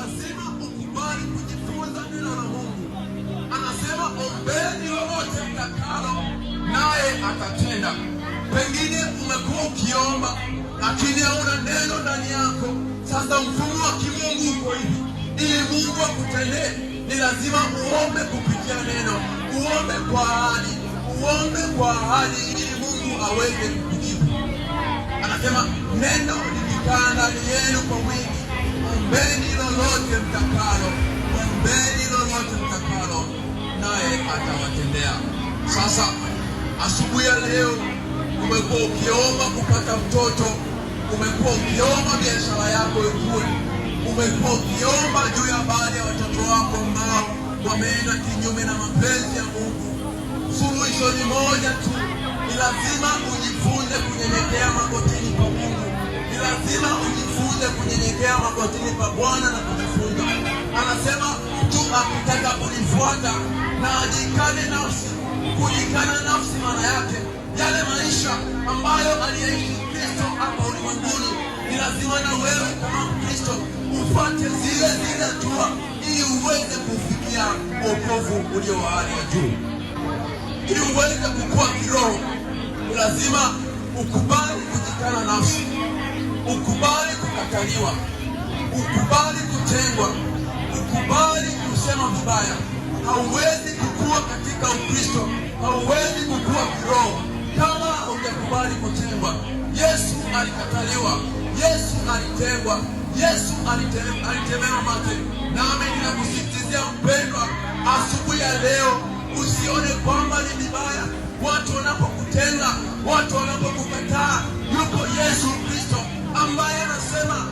lazima ukubali kujifunza neno la Mungu. Anasema ombeni lolote mtakalo, naye atatenda. Pengine umekuwa ukiomba lakini hauna neno ndani yako. Sasa mfumo wa kimungu uko hivi: ili Mungu akutendee, ni lazima uombe kupitia neno, uombe kwa ahadi, uombe kwa ahadi ili Mungu aweze kukujibu. Anasema neno likikaa ndani yenu kwa wingi, ombeni lolote mtakalo, ombeni lolote mtakalo, naye atawatendea. Sasa asubuhi ya leo umekuwa ukiomba kupata mtoto, umekuwa ukiomba biashara yako ikue, umekuwa ukiomba juu ya baadhi ya watoto wako ambao wameenda kinyume na mapenzi ya Mungu. Suluhisho ni moja tu: ni lazima ujifunze kunyenyekea magotini kwa Mungu. Ni lazima ujifunze kunyenyekea magotini kwa Bwana na kujifunza. Anasema mtu akitaka kunifuata na ajikane nafsi. Kujikana nafsi maana yake yale maisha ambayo aliyeishi Kristo hapa ulimwenguni, ni lazima na wewe kama Kristo ufuate zile hatua ili uweze kufikia wokovu ulio wa hali ya juu. Ili uweze kukua kiroho, ni lazima ukubali kujikana nafsi, ukubali kukataliwa, ukubali kutengwa, ukubali kusema vibaya. Hauwezi kukua katika Ukristo, hauwezi kukua kiroho kama ungekubali kutengwa. Yesu alikataliwa, Yesu alitengwa, Yesu alitemewa mate. Nami ninakusisitizia mpendwa, asubuhi ya leo usione kwamba ni vibaya watu wanapokutenga, watu wanapokukataa. Yuko Yesu Kristo ambaye anasema